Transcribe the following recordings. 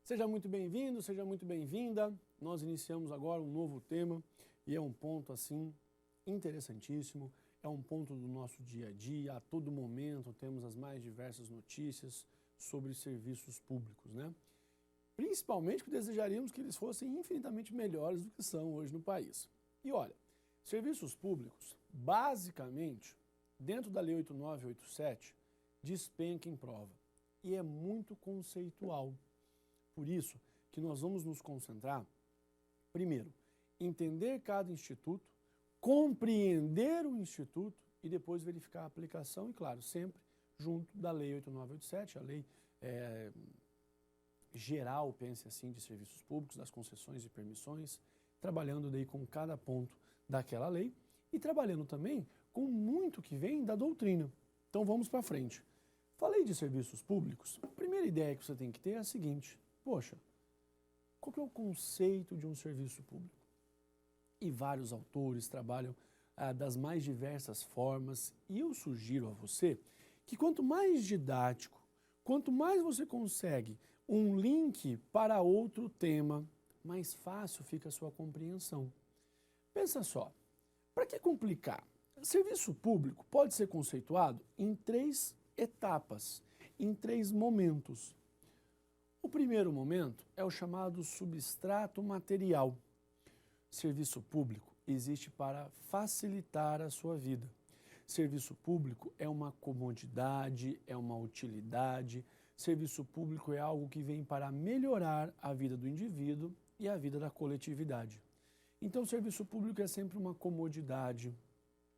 Seja muito bem-vindo, seja muito bem-vinda. Nós iniciamos agora um novo tema e é um ponto assim interessantíssimo, é um ponto do nosso dia a dia. A todo momento temos as mais diversas notícias sobre serviços públicos, né? Principalmente que desejaríamos que eles fossem infinitamente melhores do que são hoje no país. E olha, serviços públicos, basicamente, dentro da Lei 8987, despenca em prova e é muito conceitual. Por isso que nós vamos nos concentrar, primeiro, entender cada instituto, compreender o instituto e depois verificar a aplicação e, claro, sempre junto da Lei 8987, a lei geral, pense assim, de serviços públicos, das concessões e permissões, trabalhando daí com cada ponto daquela lei e trabalhando também com muito que vem da doutrina. Então vamos para frente. Falei de serviços públicos, a primeira ideia que você tem que ter é a seguinte: poxa, qual que é o conceito de um serviço público? E vários autores trabalham das mais diversas formas e eu sugiro a você que quanto mais didático, quanto mais você consegue um link para outro tema, mais fácil fica a sua compreensão. Pensa só, para que complicar? Serviço público pode ser conceituado em 3 etapas, em 3 momentos. O primeiro momento é o chamado substrato material. Serviço público existe para facilitar a sua vida. Serviço público é uma comodidade, é uma utilidade. Serviço público é algo que vem para melhorar a vida do indivíduo e a vida da coletividade. Então, o serviço público é sempre uma comodidade,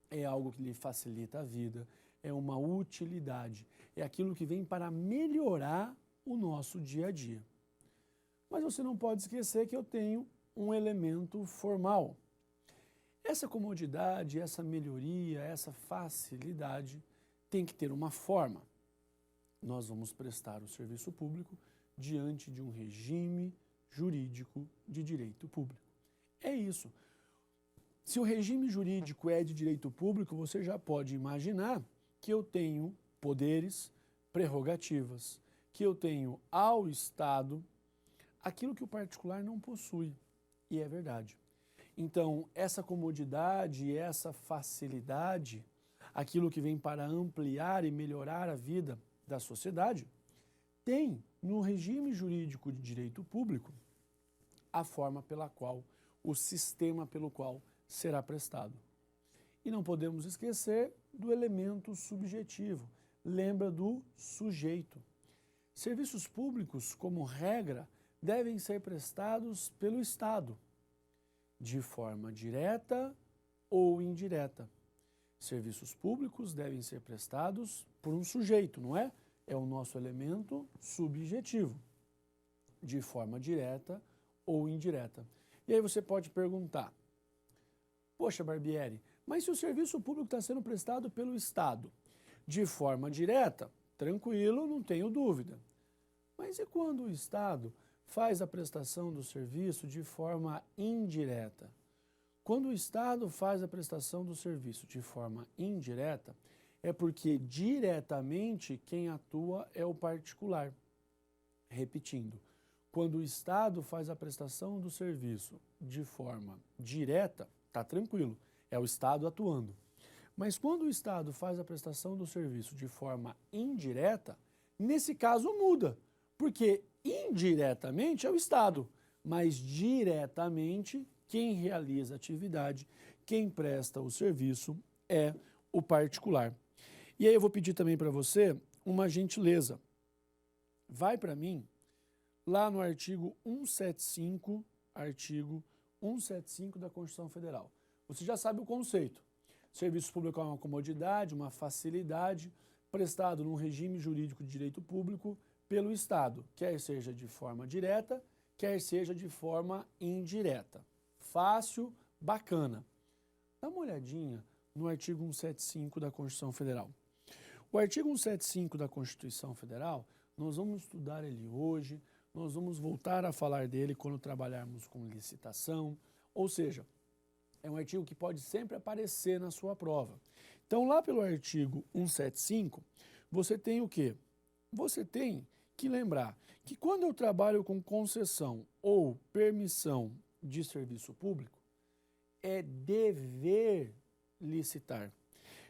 é algo que lhe facilita a vida, é uma utilidade, é aquilo que vem para melhorar o nosso dia a dia. Mas você não pode esquecer que eu tenho um elemento formal. Essa comodidade, essa melhoria, essa facilidade tem que ter uma forma. Nós vamos prestar o serviço público diante de um regime jurídico de direito público. É isso. Se o regime jurídico é de direito público, você já pode imaginar que eu tenho poderes, prerrogativas, que eu tenho ao Estado aquilo que o particular não possui. E é verdade. Então, essa comodidade, essa facilidade, aquilo que vem para ampliar e melhorar a vida da sociedade, tem no regime jurídico de direito público a forma pela qual, o sistema pelo qual será prestado. E não podemos esquecer do elemento subjetivo. Lembra do sujeito. Serviços públicos, como regra, devem ser prestados pelo Estado, de forma direta ou indireta. Serviços públicos devem ser prestados por um sujeito, não é? É o nosso elemento subjetivo, de forma direta ou indireta. E aí você pode perguntar: poxa, Barbieri, mas se o serviço público está sendo prestado pelo Estado de forma direta, tranquilo, não tenho dúvida. Mas e quando o Estado faz a prestação do serviço de forma indireta? Quando o Estado faz a prestação do serviço de forma indireta, é porque diretamente quem atua é o particular. Repetindo, quando o Estado faz a prestação do serviço de forma direta, está tranquilo, é o Estado atuando. Mas quando o Estado faz a prestação do serviço de forma indireta, nesse caso muda, porque indiretamente é o Estado, mas diretamente quem realiza a atividade, quem presta o serviço é o particular. E aí eu vou pedir também para você uma gentileza. Vai para mim lá no artigo 175 da Constituição Federal. Você já sabe o conceito. Serviço público é uma comodidade, uma facilidade, prestado num regime jurídico de direito público pelo Estado, quer seja de forma direta, quer seja de forma indireta. Fácil, bacana. Dá uma olhadinha no artigo 175 da Constituição Federal. O artigo 175 da Constituição Federal, nós vamos estudar ele hoje, nós vamos voltar a falar dele quando trabalharmos com licitação, ou seja, é um artigo que pode sempre aparecer na sua prova. Então, lá pelo artigo 175, você tem o quê? Você tem que lembrar que quando eu trabalho com concessão ou permissão de serviço público, é dever licitar.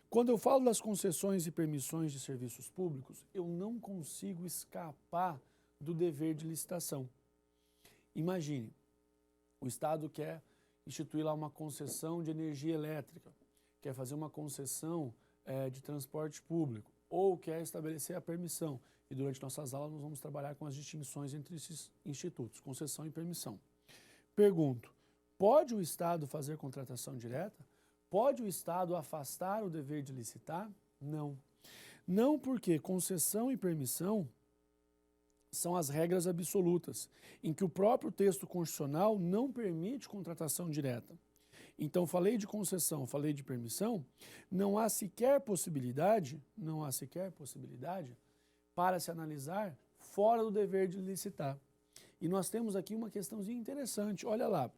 Quando eu falo das concessões e permissões de serviços públicos, eu não consigo escapar do dever de licitação. Imagine, o Estado quer instituir lá uma concessão de energia elétrica, quer fazer uma concessão de transporte público, ou quer estabelecer a permissão. E durante nossas aulas nós vamos trabalhar com as distinções entre esses institutos, concessão e permissão. Pergunto, pode o Estado fazer contratação direta? Pode o Estado afastar o dever de licitar? Não. Não, porque concessão e permissão são as regras absolutas, em que o próprio texto constitucional não permite contratação direta. Então, falei de concessão, falei de permissão, não há sequer possibilidade para se analisar fora do dever de licitar. E nós temos aqui uma questãozinha interessante, olha lá.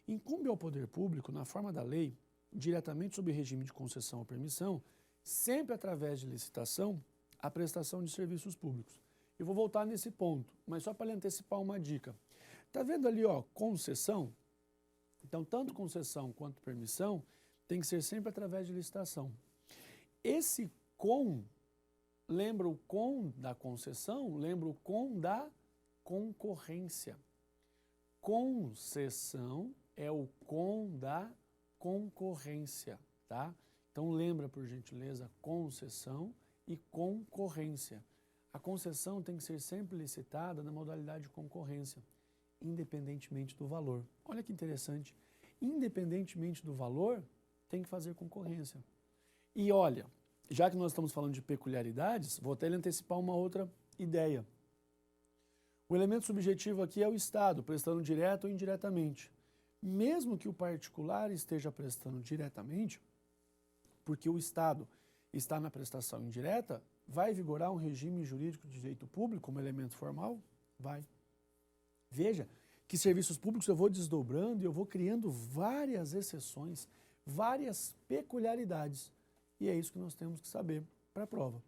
Incumbe ao poder público, na forma da lei, diretamente sob regime de concessão ou permissão, sempre através de licitação, a prestação de serviços públicos. Eu vou voltar nesse ponto, mas só para lhe antecipar uma dica. Está vendo ali, ó, concessão? Então, tanto concessão quanto permissão tem que ser sempre através de licitação. Esse com, lembra o com da concessão? Lembra o com da concorrência. Concessão é o com da concorrência, tá? Então, lembra, por gentileza, concessão e concorrência. A concessão tem que ser sempre licitada na modalidade de concorrência, independentemente do valor. Olha que interessante. Independentemente do valor, tem que fazer concorrência. E olha, já que nós estamos falando de peculiaridades, vou até lhe antecipar uma outra ideia. O elemento subjetivo aqui é o Estado, prestando direto ou indiretamente. Mesmo que o particular esteja prestando diretamente, porque o Estado está na prestação indireta, vai vigorar um regime jurídico de direito público como elemento formal? Vai. Veja que serviços públicos eu vou desdobrando e eu vou criando várias exceções, várias peculiaridades. E é isso que nós temos que saber para a prova.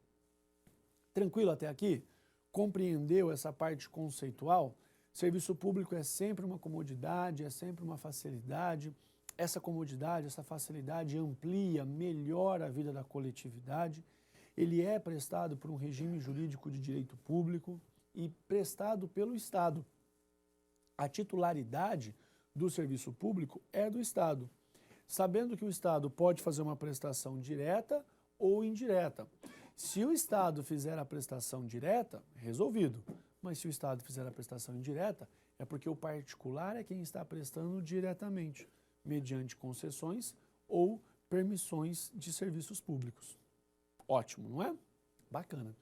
Tranquilo até aqui? Compreendeu essa parte conceitual? Serviço público é sempre uma comodidade, é sempre uma facilidade. Essa comodidade, essa facilidade amplia, melhora a vida da coletividade. Ele é prestado por um regime jurídico de direito público e prestado pelo Estado. A titularidade do serviço público é do Estado, sabendo que o Estado pode fazer uma prestação direta ou indireta. Se o Estado fizer a prestação direta, resolvido. Mas se o Estado fizer a prestação indireta, é porque o particular é quem está prestando diretamente, mediante concessões ou permissões de serviços públicos. Ótimo, não é? Bacana.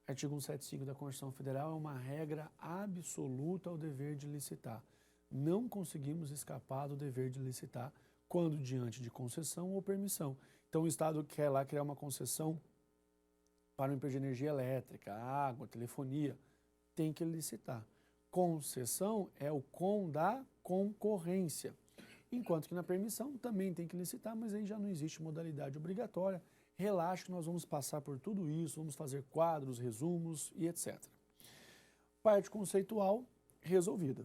Artigo 175 da Constituição Federal é uma regra absoluta ao dever de licitar. Não conseguimos escapar do dever de licitar quando diante de concessão ou permissão. Então o Estado quer lá criar uma concessão para uma empresa de energia elétrica, água, telefonia, tem que licitar. Concessão é o com da concorrência. Enquanto que na permissão também tem que licitar, mas aí já não existe modalidade obrigatória. Relaxa que nós vamos passar por tudo isso, vamos fazer quadros, resumos e etc. Parte conceitual resolvida.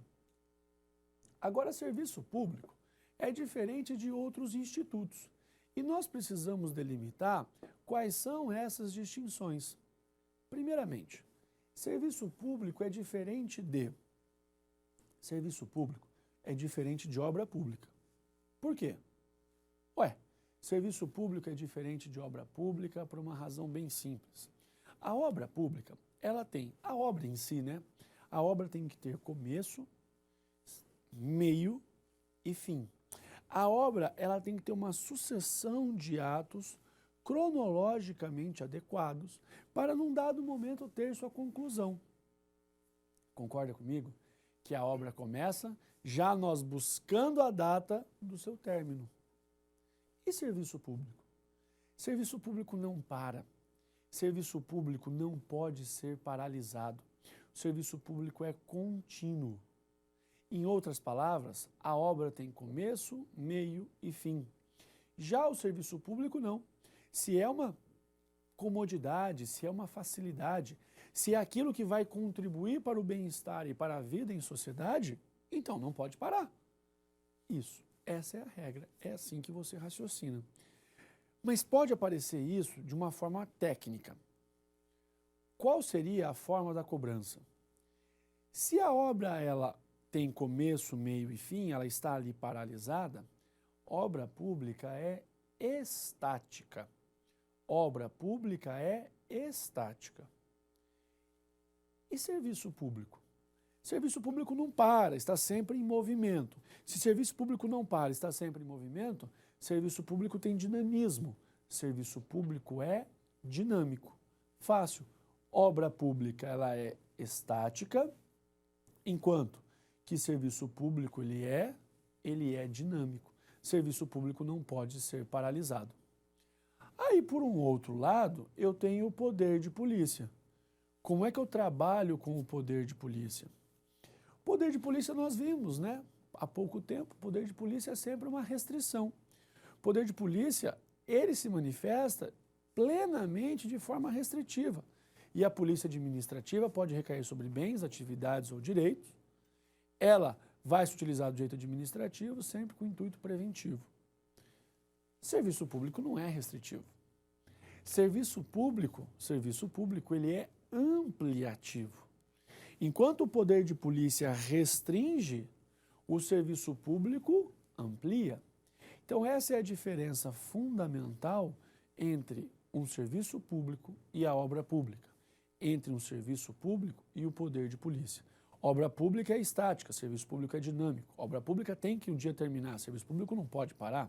Agora, serviço público é diferente de outros institutos e nós precisamos delimitar quais são essas distinções. Primeiramente, serviço público é diferente de obra pública. Por quê? Serviço público é diferente de obra pública por uma razão bem simples. A obra pública, ela tem, a obra em si, né? A obra tem que ter começo, meio e fim. A obra, ela tem que ter uma sucessão de atos cronologicamente adequados para, num dado momento, ter sua conclusão. Concorda comigo? Que a obra começa já nós buscando a data do seu término. E serviço público? Serviço público não para. Serviço público não pode ser paralisado. O serviço público é contínuo. Em outras palavras, a obra tem começo, meio e fim. Já o serviço público não. Se é uma comodidade, se é uma facilidade, Se é aquilo que vai contribuir para o bem-estar e para a vida em sociedade, então não pode parar. Isso, essa é a regra, é assim que você raciocina. Mas pode aparecer isso de uma forma técnica. Qual seria a forma da cobrança? Se a obra ela tem começo, meio e fim, ela está ali paralisada, obra pública é estática. Obra pública é estática. E serviço público? Serviço público não para, está sempre em movimento. Se serviço público não para, está sempre em movimento, serviço público tem dinamismo. Serviço público é dinâmico. Fácil. Obra pública ela é estática, enquanto que serviço público ele é dinâmico. Serviço público não pode ser paralisado. Aí, por um outro lado, eu tenho o poder de polícia. Como é que eu trabalho com o poder de polícia? O poder de polícia nós vimos, né? Há pouco tempo, o poder de polícia é sempre uma restrição. O poder de polícia, ele se manifesta plenamente de forma restritiva. E a polícia administrativa pode recair sobre bens, atividades ou direitos. Ela vai se utilizar do direito administrativo sempre com intuito preventivo. Serviço público não é restritivo. Serviço público, ele é ampliativo. Enquanto o poder de polícia restringe, o serviço público amplia. Então essa é a diferença fundamental entre um serviço público e a obra pública, entre um serviço público e o poder de polícia. Obra pública é estática, serviço público é dinâmico. Obra pública tem que um dia terminar, serviço público não pode parar.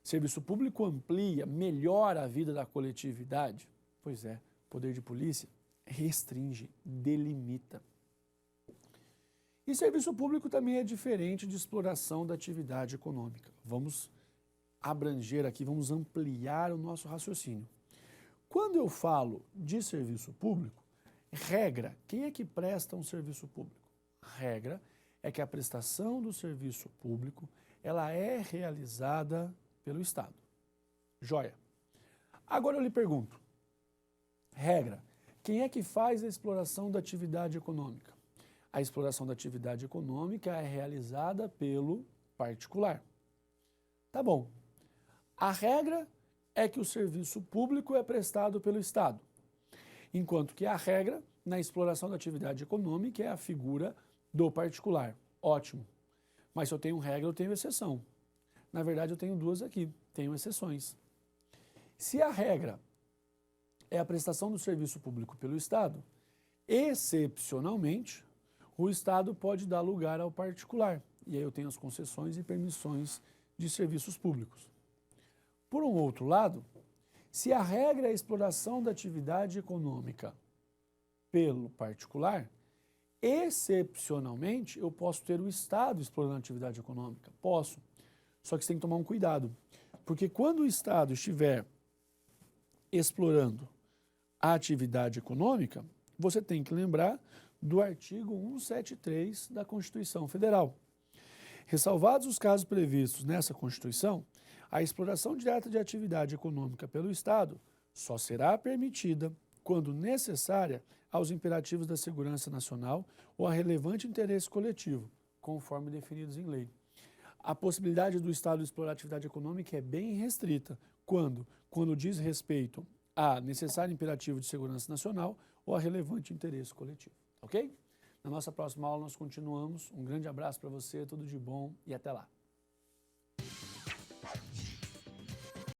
Serviço público amplia, melhora a vida da coletividade. Pois é, poder de polícia restringe, delimita. E serviço público também é diferente de exploração da atividade econômica. Vamos abranger aqui, vamos ampliar o nosso raciocínio. Quando eu falo de serviço público, regra, quem é que presta um serviço público? Regra é que a prestação do serviço público, ela é realizada pelo Estado. Joia. Agora eu lhe pergunto, regra, quem é que faz a exploração da atividade econômica? A exploração da atividade econômica é realizada pelo particular. Tá bom. A regra é que o serviço público é prestado pelo Estado, enquanto que a regra na exploração da atividade econômica é a figura do particular. Ótimo. Mas se eu tenho regra, eu tenho exceção. Na verdade, eu tenho duas aqui, tenho exceções. Se a regra é a prestação do serviço público pelo Estado, excepcionalmente, o Estado pode dar lugar ao particular. E aí eu tenho as concessões e permissões de serviços públicos. Por um outro lado, se a regra é a exploração da atividade econômica pelo particular, excepcionalmente eu posso ter o Estado explorando a atividade econômica. Posso. Só que você tem que tomar um cuidado. Porque quando o Estado estiver explorando a atividade econômica, você tem que lembrar do artigo 173 da Constituição Federal. Ressalvados os casos previstos nessa Constituição, a exploração direta de atividade econômica pelo Estado só será permitida quando necessária aos imperativos da segurança nacional ou a relevante interesse coletivo, conforme definidos em lei. A possibilidade do Estado explorar a atividade econômica é bem restrita, quando diz respeito a necessário imperativo de segurança nacional ou a relevante interesse coletivo. Ok? Na nossa próxima aula nós continuamos. Um grande abraço para você, tudo de bom e até lá.